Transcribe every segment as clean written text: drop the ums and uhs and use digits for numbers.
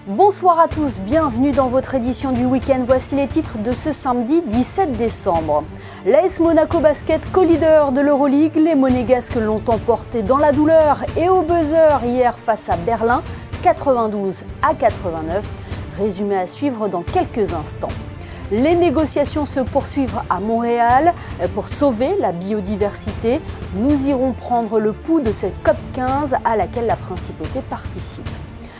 Bonsoir à tous, bienvenue dans votre édition du week-end. Voici les titres de ce samedi 17 décembre. L'AS Monaco Basket, co-leader de l'Euroleague, les Monégasques l'ont emporté dans la douleur et au buzzer hier face à Berlin, 92 à 89. Résumé à suivre dans quelques instants. Les négociations se poursuivent à Montréal pour sauver la biodiversité. Nous irons prendre le pouls de cette COP 15 à laquelle la principauté participe.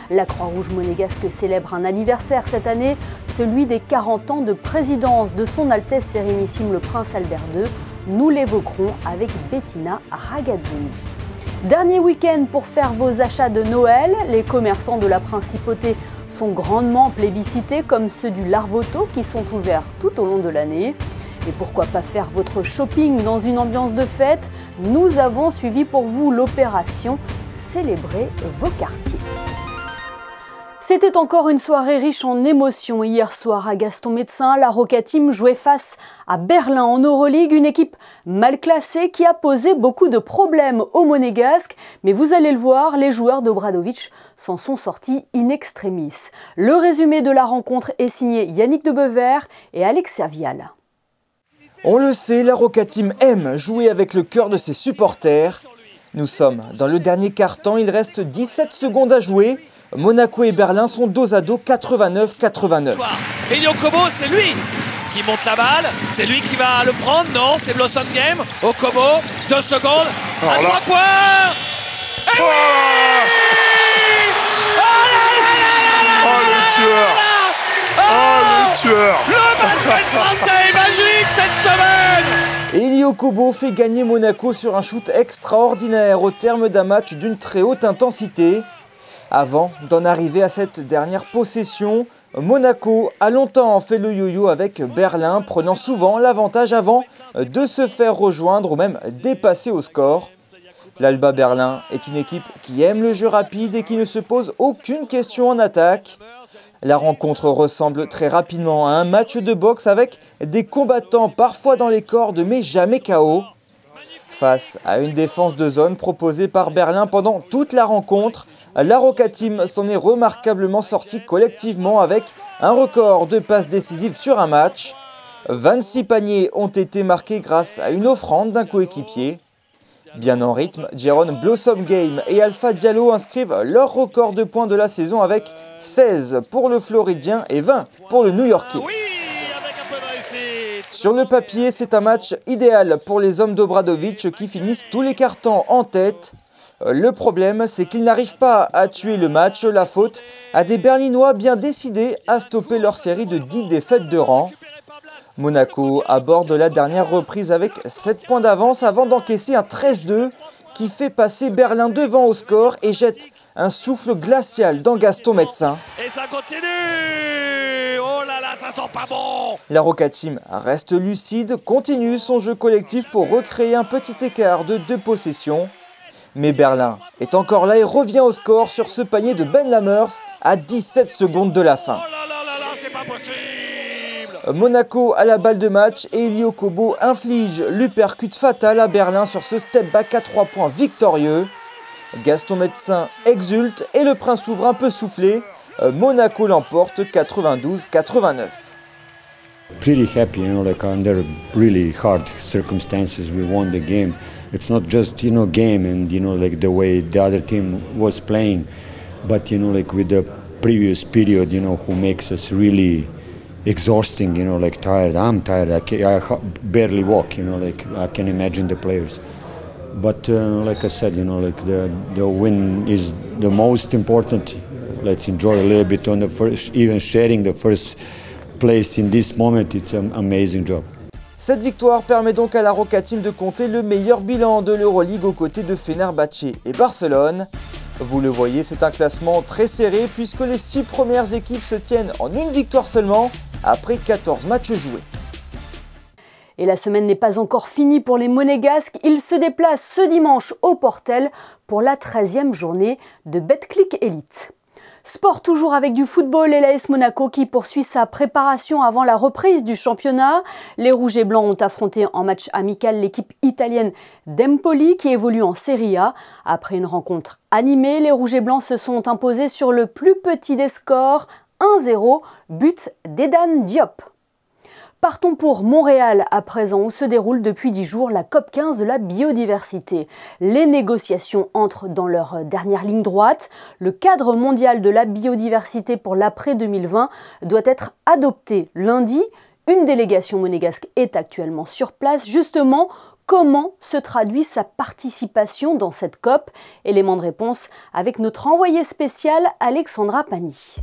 La Croix-Rouge monégasque célèbre un anniversaire cette année, celui des 40 ans de présidence de son Altesse Sérénissime le Prince Albert II. Nous l'évoquerons avec Bettina Ragazzoni. Dernier week-end pour faire vos achats de Noël. Les commerçants de la principauté sont grandement plébiscités comme ceux du Larvoto qui sont ouverts tout au long de l'année. Et pourquoi pas faire votre shopping dans une ambiance de fête? Nous avons suivi pour vous l'opération Célébrer vos quartiers. C'était encore une soirée riche en émotions. Hier soir à Gaston-Médecin, la Roca Team jouait face à Berlin en Euroleague, une équipe mal classée qui a posé beaucoup de problèmes aux Monégasques. Mais vous allez le voir, les joueurs d'Obradovic s'en sont sortis in extremis. Le résumé de la rencontre est signé Yannick Debever et Alexia Vial. On le sait, la Roca Team aime jouer avec le cœur de ses supporters. Nous sommes dans le dernier quart-temps, il reste 17 secondes à jouer. Monaco et Berlin sont dos à dos 89-89. Elio Kobo, c'est lui qui monte la balle, c'est lui qui va le prendre, non, c'est Blossom Game. Okobo, 2 secondes, à 3 points. Et oui, le tueur. Le tueur. Le basket français est magique cette semaine. Elio Kobo fait gagner Monaco sur un shoot extraordinaire au terme d'un match d'une très haute intensité. Avant d'en arriver à cette dernière possession, Monaco a longtemps fait le yo-yo avec Berlin, prenant souvent l'avantage avant de se faire rejoindre ou même dépasser au score. L'Alba Berlin est une équipe qui aime le jeu rapide et qui ne se pose aucune question en attaque. La rencontre ressemble très rapidement à un match de boxe avec des combattants parfois dans les cordes mais jamais KO. Face à une défense de zone proposée par Berlin pendant toute la rencontre, la Roca Team s'en est remarquablement sortie collectivement avec un record de passes décisives sur un match. 26 paniers ont été marqués grâce à une offrande d'un coéquipier. Bien en rythme, Jérôme Blossom Game et Alpha Diallo inscrivent leur record de points de la saison avec 16 pour le Floridien et 20 pour le New-Yorkais. Sur le papier, c'est un match idéal pour les hommes d'Obradovic qui finissent tous les cartons en tête. Le problème, c'est qu'ils n'arrivent pas à tuer le match, la faute à des Berlinois bien décidés à stopper leur série de 10 défaites de rang. Monaco aborde la dernière reprise avec 7 points d'avance avant d'encaisser un 13-2 qui fait passer Berlin devant au score et jette un souffle glacial dans Gaston-Médecin. Et ça continue. Oh là là, ça sent pas bon. La Roca Team reste lucide, continue son jeu collectif pour recréer un petit écart de 2 possessions. Mais Berlin est encore là et revient au score sur ce panier de Ben Lammers à 17 secondes de la fin. Oh là là là là, c'est pas possible. Monaco a la balle de match et Elio Kobo inflige l'uppercut fatal à Berlin sur ce step back à 3 points victorieux. Gaston-Médecin exulte et le prince souverain peut souffler. Monaco l'emporte 92-89. Pretty happy, like under really hard circumstances we won the game. It's not just, game and, like the way the other team was playing, but, like with the previous period, who makes us really exhausting, like tired. I'm tired, I barely walk, like I can imagine the players. But like I said, like the win is the most important. Let's enjoy a little bit on the first, even sharing the first place in this moment. It's an amazing job. Cette victoire permet donc à la Roca Team de compter le meilleur bilan de l'Euroleague aux côtés de Fenerbahçe et Barcelone. Vous le voyez, c'est un classement très serré puisque les 6 premières équipes se tiennent en une victoire seulement après 14 matchs joués. Et la semaine n'est pas encore finie pour les Monégasques. Ils se déplacent ce dimanche au Portel pour la 13e journée de Betclic Elite. Sport toujours avec du football et l'AS Monaco qui poursuit sa préparation avant la reprise du championnat. Les Rouges et Blancs ont affronté en match amical l'équipe italienne d'Empoli qui évolue en Serie A. Après une rencontre animée, les Rouges et Blancs se sont imposés sur le plus petit des scores, 1-0, but d'Edan Diop. Partons pour Montréal à présent où se déroule depuis 10 jours la COP15 de la biodiversité. Les négociations entrent dans leur dernière ligne droite. Le cadre mondial de la biodiversité pour l'après 2020 doit être adopté lundi. Une délégation monégasque est actuellement sur place. Justement, comment se traduit sa participation dans cette COP? Élément de réponse avec notre envoyée spéciale Alexandra Pani.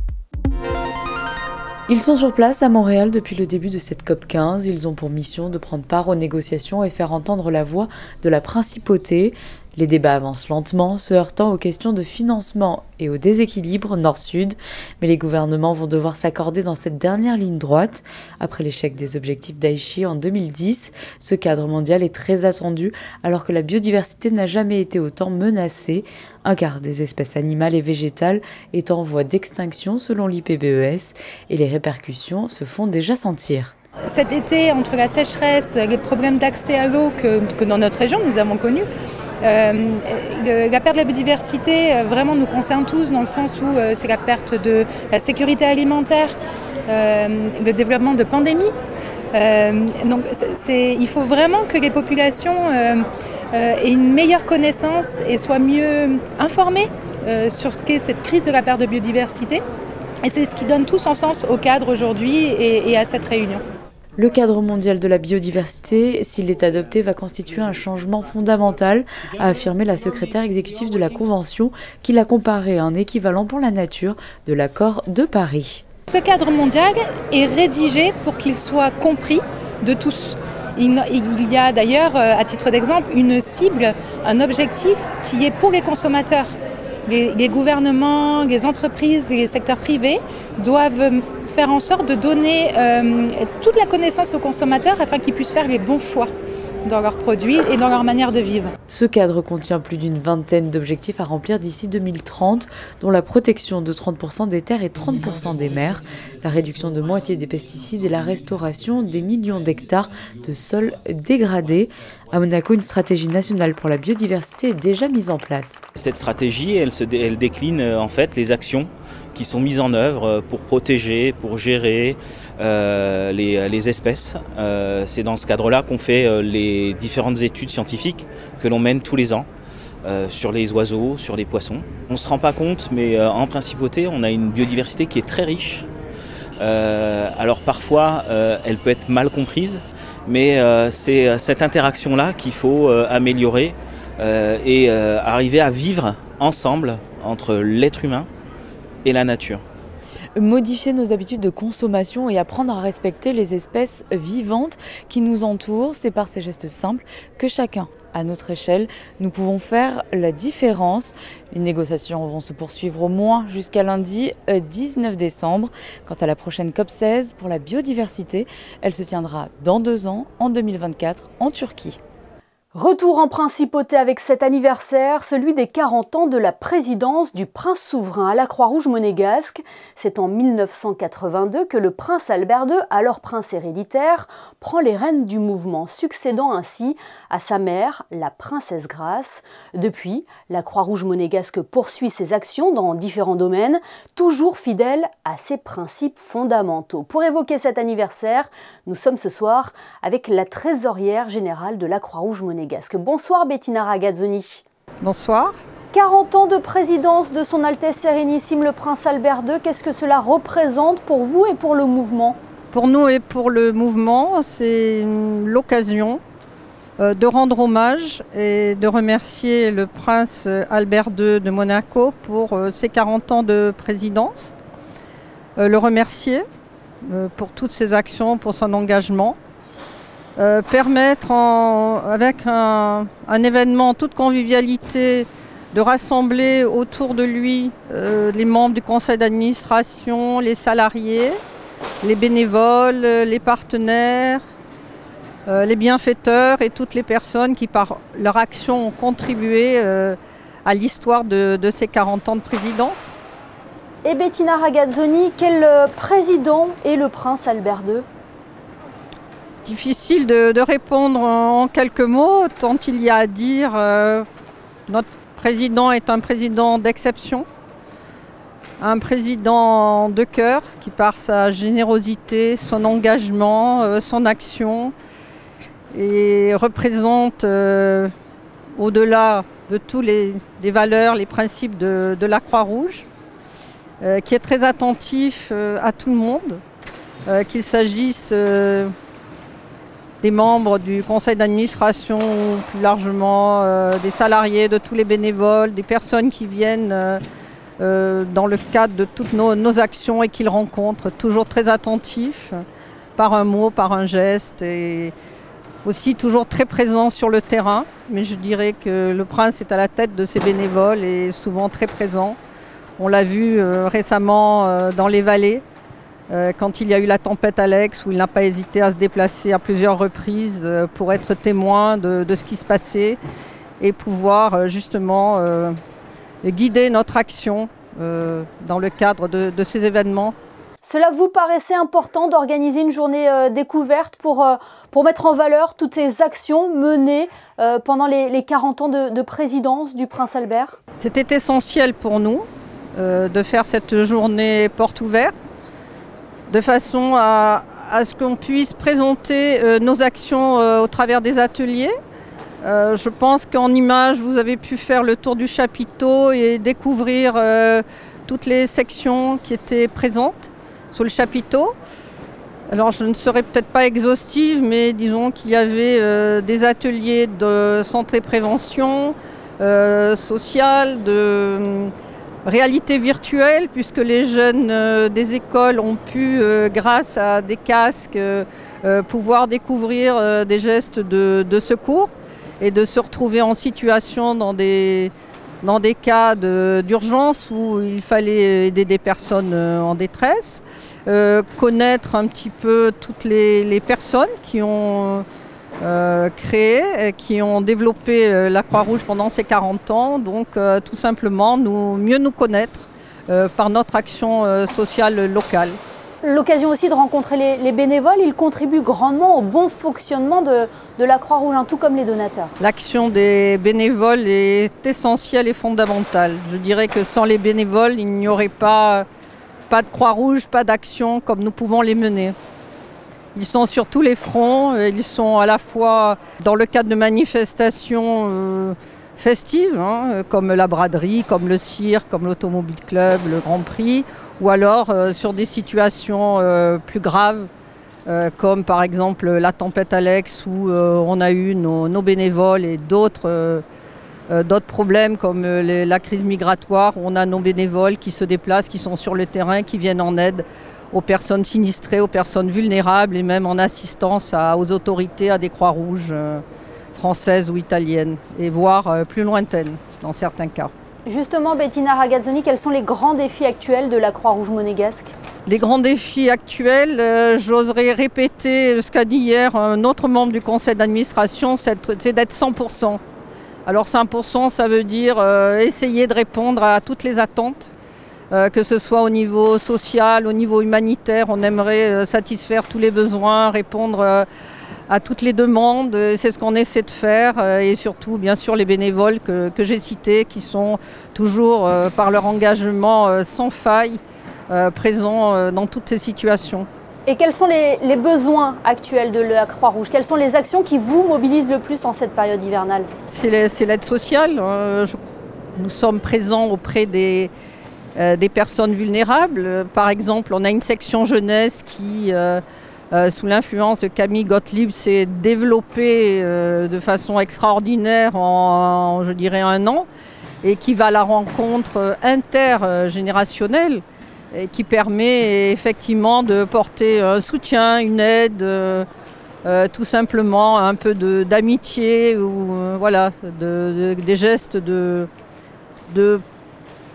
Ils sont sur place à Montréal depuis le début de cette COP15. Ils ont pour mission de prendre part aux négociations et faire entendre la voix de la principauté. Les débats avancent lentement, se heurtant aux questions de financement et au déséquilibre nord-sud. Mais les gouvernements vont devoir s'accorder dans cette dernière ligne droite. Après l'échec des objectifs d'Aichi en 2010, ce cadre mondial est très attendu alors que la biodiversité n'a jamais été autant menacée. Un quart des espèces animales et végétales est en voie d'extinction selon l'IPBES et les répercussions se font déjà sentir. Cet été, entre la sécheresse, les problèmes d'accès à l'eau que dans notre région nous avons connus, la perte de la biodiversité vraiment nous concerne tous dans le sens où c'est la perte de la sécurité alimentaire, le développement de pandémies. Donc il faut vraiment que les populations aient une meilleure connaissance et soient mieux informées sur ce qu'est cette crise de la perte de biodiversité. Et c'est ce qui donne tout son sens au cadre aujourd'hui et à cette réunion. Le cadre mondial de la biodiversité, s'il est adopté, va constituer un changement fondamental, a affirmé la secrétaire exécutive de la Convention, qui l'a comparé à un équivalent pour la nature de l'accord de Paris. Ce cadre mondial est rédigé pour qu'il soit compris de tous. Il y a d'ailleurs, à titre d'exemple, une cible, un objectif qui est pour les consommateurs. Les gouvernements, les entreprises, les secteurs privés doivent faire en sorte de donner toute la connaissance aux consommateurs afin qu'ils puissent faire les bons choix dans leurs produits et dans leur manière de vivre. Ce cadre contient plus d'une vingtaine d'objectifs à remplir d'ici 2030, dont la protection de 30% des terres et 30% des mers, la réduction de moitié des pesticides et la restauration des millions d'hectares de sols dégradés. À Monaco, une stratégie nationale pour la biodiversité est déjà mise en place. Cette stratégie, elle décline en fait les actions qui sont mises en œuvre pour protéger, pour gérer les espèces. C'est dans ce cadre-là qu'on fait les différentes études scientifiques que l'on mène tous les ans sur les oiseaux, sur les poissons. On ne se rend pas compte, mais en principauté, on a une biodiversité qui est très riche. Alors parfois, elle peut être mal comprise, mais c'est cette interaction-là qu'il faut améliorer et arriver à vivre ensemble entre l'être humain et la nature. Modifier nos habitudes de consommation et apprendre à respecter les espèces vivantes qui nous entourent, c'est par ces gestes simples que chacun, à notre échelle, nous pouvons faire la différence. Les négociations vont se poursuivre au moins jusqu'à lundi 19 décembre. Quant à la prochaine COP16 pour la biodiversité, elle se tiendra dans 2 ans, en 2024, en Turquie. Retour en principauté avec cet anniversaire, celui des 40 ans de la présidence du prince souverain à la Croix-Rouge monégasque. C'est en 1982 que le prince Albert II, alors prince héréditaire, prend les rênes du mouvement, succédant ainsi à sa mère, la princesse Grace. Depuis, la Croix-Rouge monégasque poursuit ses actions dans différents domaines, toujours fidèle à ses principes fondamentaux. Pour évoquer cet anniversaire, nous sommes ce soir avec la trésorière générale de la Croix-Rouge monégasque. Bonsoir Bettina Ragazzoni. Bonsoir. 40 ans de présidence de son Altesse Sérénissime le Prince Albert II, qu'est-ce que cela représente pour vous et pour le mouvement? Pour nous et pour le mouvement, c'est l'occasion de rendre hommage et de remercier le Prince Albert II de Monaco pour ses 40 ans de présidence. Le remercier pour toutes ses actions, pour son engagement. Permettre avec un événement en toute convivialité de rassembler autour de lui les membres du conseil d'administration, les salariés, les bénévoles, les partenaires, les bienfaiteurs et toutes les personnes qui par leur action ont contribué à l'histoire de ces 40 ans de présidence. Et Bettina Ragazzoni, quel président est le prince Albert II? Difficile de répondre en quelques mots, tant il y a à dire. Notre président est un président d'exception, un président de cœur qui, par sa générosité, son engagement, son action, et représente au-delà de tous les valeurs, les principes de la Croix-Rouge, qui est très attentif à tout le monde, qu'il s'agisse des membres du conseil d'administration ou plus largement des salariés, de tous les bénévoles, des personnes qui viennent dans le cadre de toutes nos actions et qu'il rencontre, toujours très attentif par un mot, par un geste et aussi toujours très présent sur le terrain. Mais je dirais que le prince est à la tête de ses bénévoles et souvent très présent. On l'a vu récemment dans les vallées, quand il y a eu la tempête Alex, où il n'a pas hésité à se déplacer à plusieurs reprises pour être témoin de ce qui se passait et pouvoir justement guider notre action dans le cadre de ces événements. Cela vous paraissait important d'organiser une journée découverte pour mettre en valeur toutes ces actions menées pendant les 40 ans de présidence du prince Albert? C'était essentiel pour nous de faire cette journée porte ouverte, de façon à ce qu'on puisse présenter nos actions au travers des ateliers. Je pense qu'en images, vous avez pu faire le tour du chapiteau et découvrir toutes les sections qui étaient présentes sur le chapiteau. Alors je ne serai peut-être pas exhaustive, mais disons qu'il y avait des ateliers de santé prévention, sociale, de réalité virtuelle, puisque les jeunes des écoles ont pu, grâce à des casques, pouvoir découvrir des gestes de secours et de se retrouver en situation dans des cas d'urgence où il fallait aider des personnes en détresse, connaître un petit peu toutes les personnes qui ont créé, qui ont développé la Croix-Rouge pendant ces 40 ans, donc tout simplement mieux nous connaître par notre action sociale locale. L'occasion aussi de rencontrer les bénévoles, ils contribuent grandement au bon fonctionnement de la Croix-Rouge, tout comme les donateurs. L'action des bénévoles est essentielle et fondamentale. Je dirais que sans les bénévoles, il n'y aurait pas de Croix-Rouge, pas d'action comme nous pouvons les mener. Ils sont sur tous les fronts, ils sont à la fois dans le cadre de manifestations festives, comme la braderie, comme le cirque, comme l'Automobile Club, le Grand Prix, ou alors sur des situations plus graves, comme par exemple la tempête Alex, où on a eu nos bénévoles et d'autres problèmes comme la crise migratoire, où on a nos bénévoles qui se déplacent, qui sont sur le terrain, qui viennent en aide aux personnes sinistrées, aux personnes vulnérables et même en assistance aux autorités, à des Croix-Rouges françaises ou italiennes, et voire plus lointaines dans certains cas. Justement, Bettina Ragazzoni, quels sont les grands défis actuels de la Croix-Rouge monégasque? Les grands défis actuels, j'oserais répéter ce qu'a dit hier un autre membre du conseil d'administration, c'est d'être 100%. Alors 100%, ça veut dire essayer de répondre à toutes les attentes, que ce soit au niveau social, au niveau humanitaire. On aimerait satisfaire tous les besoins, répondre à toutes les demandes. C'est ce qu'on essaie de faire. Et surtout, bien sûr, les bénévoles que j'ai cités, qui sont toujours, par leur engagement sans faille, présents dans toutes ces situations. Et quels sont les besoins actuels de la Croix-Rouge? Quelles sont les actions qui vous mobilisent le plus en cette période hivernale? C'est l'aide sociale. Nous sommes présents auprès des personnes vulnérables. Par exemple, on a une section jeunesse qui, sous l'influence de Camille Gottlieb, s'est développée de façon extraordinaire en, je dirais, 1 an, et qui va à la rencontre intergénérationnelle, et qui permet effectivement de porter un soutien, une aide, tout simplement un peu d'amitié, ou voilà, des gestes de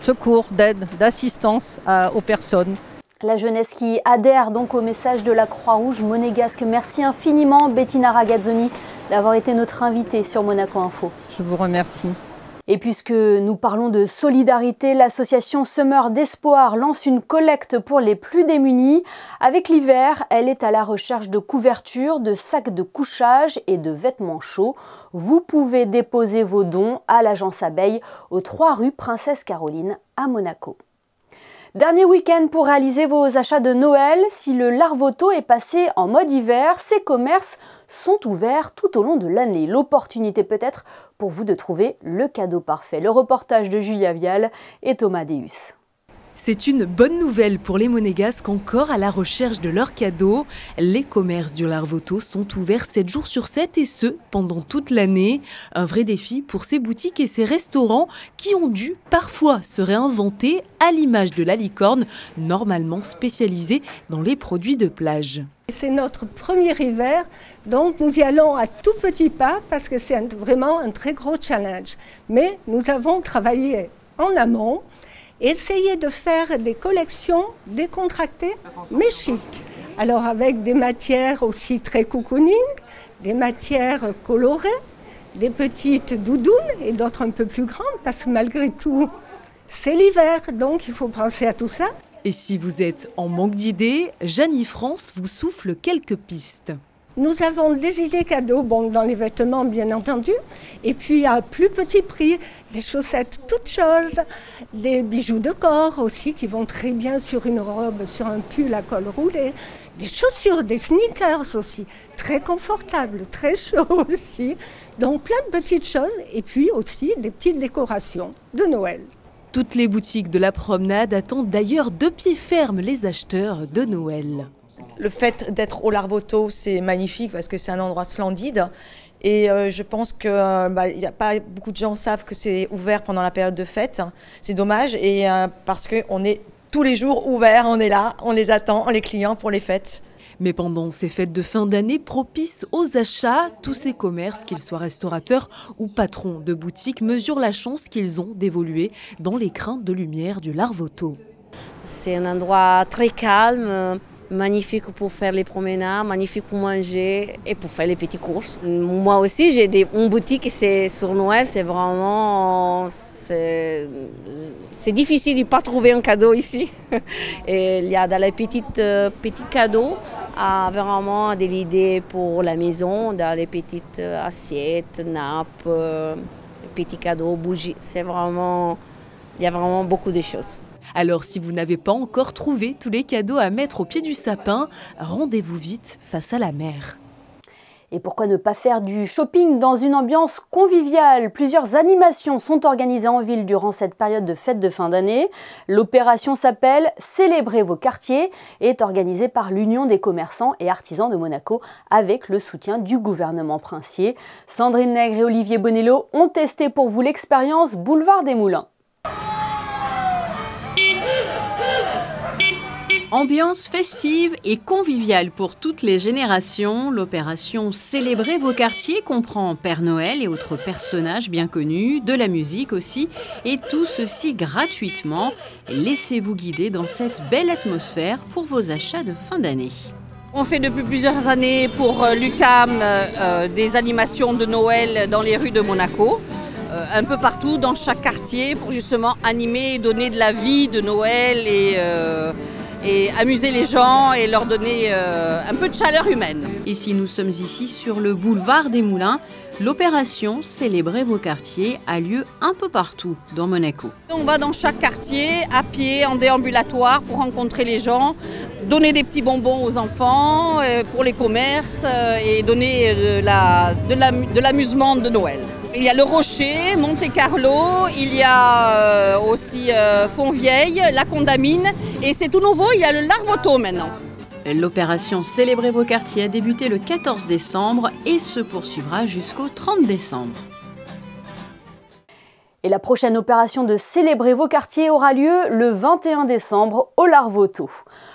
secours, d'aide, d'assistance aux personnes. La jeunesse qui adhère donc au message de la Croix-Rouge monégasque. Merci infiniment Bettina Ragazzoni d'avoir été notre invitée sur Monaco Info. Je vous remercie. Et puisque nous parlons de solidarité, l'association Semeurs d'Espoir lance une collecte pour les plus démunis. Avec l'hiver, elle est à la recherche de couvertures, de sacs de couchage et de vêtements chauds. Vous pouvez déposer vos dons à l'agence Abeille, aux 3 rue Princesse Caroline à Monaco. Dernier week-end pour réaliser vos achats de Noël. Si le Larvoto est passé en mode hiver, ces commerces sont ouverts tout au long de l'année. L'opportunité peut-être pour vous de trouver le cadeau parfait. Le reportage de Julia Vial et Thomas Deus. C'est une bonne nouvelle pour les Monégasques encore à la recherche de leurs cadeaux. Les commerces du Larvoto sont ouverts 7 jours sur 7 et ce, pendant toute l'année. Un vrai défi pour ces boutiques et ces restaurants qui ont dû parfois se réinventer à l'image de la Licorne, normalement spécialisée dans les produits de plage. C'est notre premier hiver, donc nous y allons à tout petits pas parce que c'est vraiment un très gros challenge. Mais nous avons travaillé en amont. Essayer de faire des collections décontractées mais chic. Alors avec des matières aussi très cocooning, des matières colorées, des petites doudounes et d'autres un peu plus grandes parce que malgré tout c'est l'hiver donc il faut penser à tout ça. Et si vous êtes en manque d'idées, Janie France vous souffle quelques pistes. Nous avons des idées cadeaux, bon, dans les vêtements bien entendu, et puis à plus petit prix, des chaussettes toutes choses, des bijoux de corps aussi qui vont très bien sur une robe, sur un pull à col roulé, des chaussures, des sneakers aussi, très confortables, très chauds aussi, donc plein de petites choses, et puis aussi des petites décorations de Noël. Toutes les boutiques de la promenade attendent d'ailleurs de pied ferme les acheteurs de Noël. Le fait d'être au Larvoto, c'est magnifique parce que c'est un endroit splendide. Et je pense qu'il n'y a pas beaucoup de gens qui savent que c'est ouvert pendant la période de fête. C'est dommage et parce qu'on est tous les jours ouverts, on est là, on les attend, les clients pour les fêtes. Mais pendant ces fêtes de fin d'année propices aux achats, tous ces commerces, qu'ils soient restaurateurs ou patrons de boutiques, mesurent la chance qu'ils ont d'évoluer dans les crins de lumière du Larvoto. C'est un endroit très calme. Magnifique pour faire les promenades, magnifique pour manger et pour faire les petites courses. Moi aussi, j'ai une boutique et c'est sur Noël, c'est vraiment... C'est difficile de ne pas trouver un cadeau ici. Et il y a dans les petits cadeaux, vraiment des idées pour la maison, dans les petites assiettes, nappes, petits cadeaux, bougies. C'est vraiment... Il y a vraiment beaucoup de choses. Alors si vous n'avez pas encore trouvé tous les cadeaux à mettre au pied du sapin, rendez-vous vite face à la mer. Et pourquoi ne pas faire du shopping dans une ambiance conviviale? Plusieurs animations sont organisées en ville durant cette période de fête de fin d'année. L'opération s'appelle « Célébrez vos quartiers » et est organisée par l'Union des commerçants et artisans de Monaco avec le soutien du gouvernement princier. Sandrine Nègre et Olivier Bonello ont testé pour vous l'expérience Boulevard des Moulins. Ambiance festive et conviviale pour toutes les générations, l'opération Célébrez vos quartiers comprend Père Noël et autres personnages bien connus, de la musique aussi, et tout ceci gratuitement. Laissez-vous guider dans cette belle atmosphère pour vos achats de fin d'année. On fait depuis plusieurs années pour l'UQAM des animations de Noël dans les rues de Monaco. Un peu partout dans chaque quartier pour justement animer et donner de la vie de Noël et amuser les gens et leur donner un peu de chaleur humaine. Et si nous sommes ici sur le boulevard des Moulins, l'opération Célébrez vos quartiers a lieu un peu partout dans Monaco. On va dans chaque quartier à pied, en déambulatoire pour rencontrer les gens, donner des petits bonbons aux enfants pour les commerces et donner de l'amusement de Noël. Il y a le Rocher, Monte-Carlo, il y a aussi Fontvieille, la Condamine et c'est tout nouveau, il y a le Larvoto maintenant. L'opération Célébrez vos quartiers a débuté le 14 décembre et se poursuivra jusqu'au 30 décembre. Et la prochaine opération de Célébrer vos quartiers aura lieu le 21 décembre au Larvoto.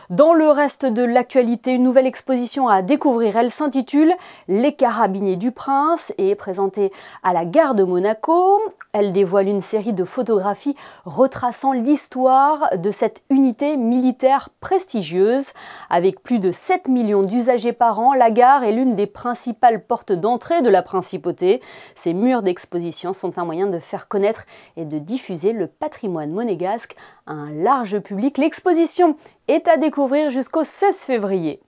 Dans le reste de l'actualité, une nouvelle exposition à découvrir. Elle s'intitule « Les carabiniers du prince » et est présentée à la gare de Monaco. Elle dévoile une série de photographies retraçant l'histoire de cette unité militaire prestigieuse. Avec plus de 7 millions d'usagers par an, la gare est l'une des principales portes d'entrée de la principauté. Ces murs d'exposition sont un moyen de faire connaître transmettre et de diffuser le patrimoine monégasque à un large public. L'exposition est à découvrir jusqu'au 16 février.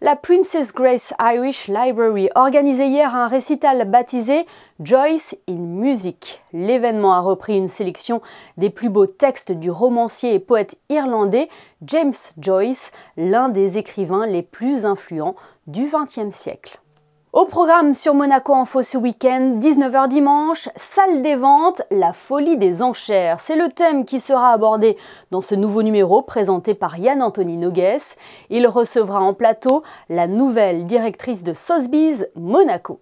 La Princess Grace Irish Library organisait hier un récital baptisé Joyce in Music. L'événement a repris une sélection des plus beaux textes du romancier et poète irlandais James Joyce, l'un des écrivains les plus influents du XXe siècle. Au programme sur Monaco Info ce week-end, 19h dimanche, salle des ventes, la folie des enchères. C'est le thème qui sera abordé dans ce nouveau numéro présenté par Yann-Anthony Nogues. Il recevra en plateau la nouvelle directrice de Sotheby's Monaco.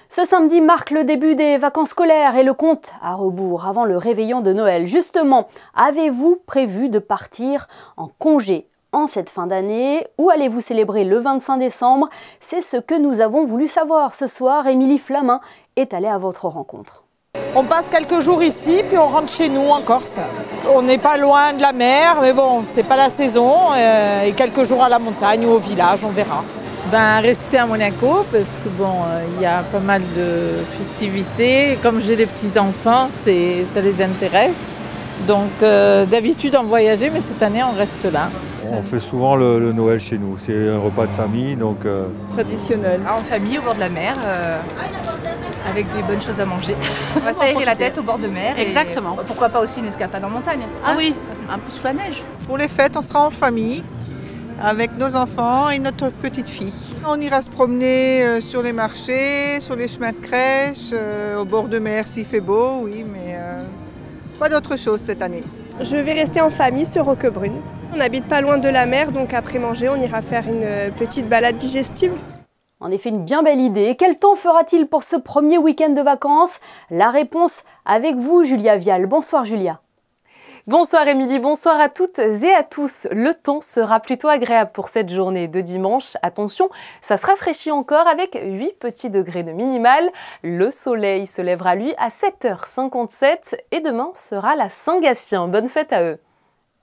Ce samedi marque le début des vacances scolaires et le compte à rebours avant le réveillon de Noël. Justement, avez-vous prévu de partir en congé en cette fin d'année? Où allez-vous célébrer le 25 décembre? C'est ce que nous avons voulu savoir ce soir. Émilie Flamin est allée à votre rencontre. On passe quelques jours ici, puis on rentre chez nous en Corse. On n'est pas loin de la mer, mais bon, c'est pas la saison. Et quelques jours à la montagne ou au village, on verra. Ben, rester à Monaco, parce que bon, y a pas mal de festivités. Comme j'ai des petits-enfants, ça les intéresse. Donc d'habitude on voyageait, mais cette année on reste là. On fait souvent le Noël chez nous, c'est un repas de famille, donc... Traditionnel. En famille, au bord de la mer, avec des bonnes choses à manger. On va s'aérer la tête au bord de mer. Exactement. Et pourquoi pas aussi une escapade en montagne. Ah oui, un peu sous la neige. Pour les fêtes, on sera en famille, avec nos enfants et notre petite fille. On ira se promener sur les marchés, sur les chemins de crèche, au bord de mer s'il fait beau, oui, mais... pas d'autre chose cette année. Je vais rester en famille sur Roquebrune. On n'habite pas loin de la mer, donc après manger, on ira faire une petite balade digestive. En effet, une bien belle idée. Quel temps fera-t-il pour ce premier week-end de vacances? La réponse avec vous, Julia Vial. Bonsoir Julia. Bonsoir Émilie, bonsoir à toutes et à tous. Le temps sera plutôt agréable pour cette journée de dimanche. Attention, ça se rafraîchit encore avec 8 petits degrés de minimal. Le soleil se lèvera lui à 7h57 et demain sera la Saint-Gatien. Bonne fête à eux.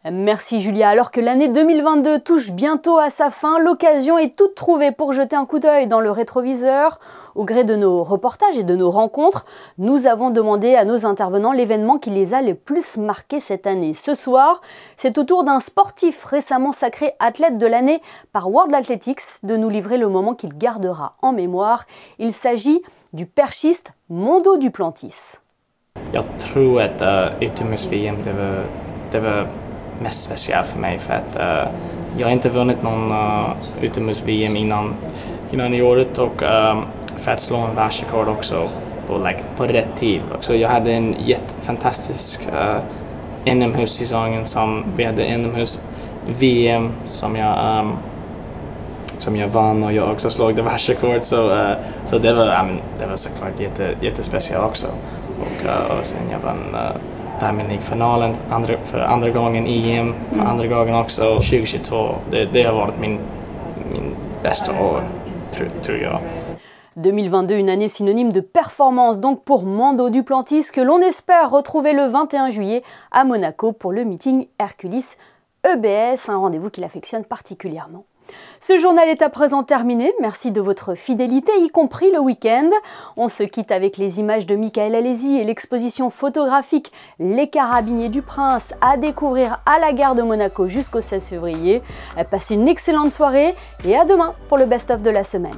Merci Julia. Alors que l'année 2022 touche bientôt à sa fin, l'occasion est toute trouvée pour jeter un coup d'œil dans le rétroviseur. Au gré de nos reportages et de nos rencontres, nous avons demandé à nos intervenants l'événement qui les a le plus marqués cette année. Ce soir, c'est au tour d'un sportif récemment sacré athlète de l'année par World Athletics de nous livrer le moment qu'il gardera en mémoire. Il s'agit du perchiste Mondo Duplantis. Jag tror att utomhus-VM det var mest speciellt för mig för att jag har inte vunnit någon utomhus-VM innan i året och för att slå en världsrekord också på rätt tid. Så jag hade en fantastisk inomhussäsong som vi hade inomhus-VM som jag vann och jag också slog det världsrekord så det var såklart jättespeciellt också. Och sen jag vann Diamond League-finalen för andra gången EM, för andra gången också 2022. Det har varit min bästa år, tror jag. 2022, une année synonyme de performance donc pour Mondo Duplantis que l'on espère retrouver le 21 juillet à Monaco pour le meeting Hercules EBS, un rendez-vous qu'il affectionne particulièrement. Ce journal est à présent terminé, merci de votre fidélité, y compris le week-end. On se quitte avec les images de Michael Alesi et l'exposition photographique Les Carabiniers du Prince à découvrir à la gare de Monaco jusqu'au 16 février. Passez une excellente soirée et à demain pour le best-of de la semaine.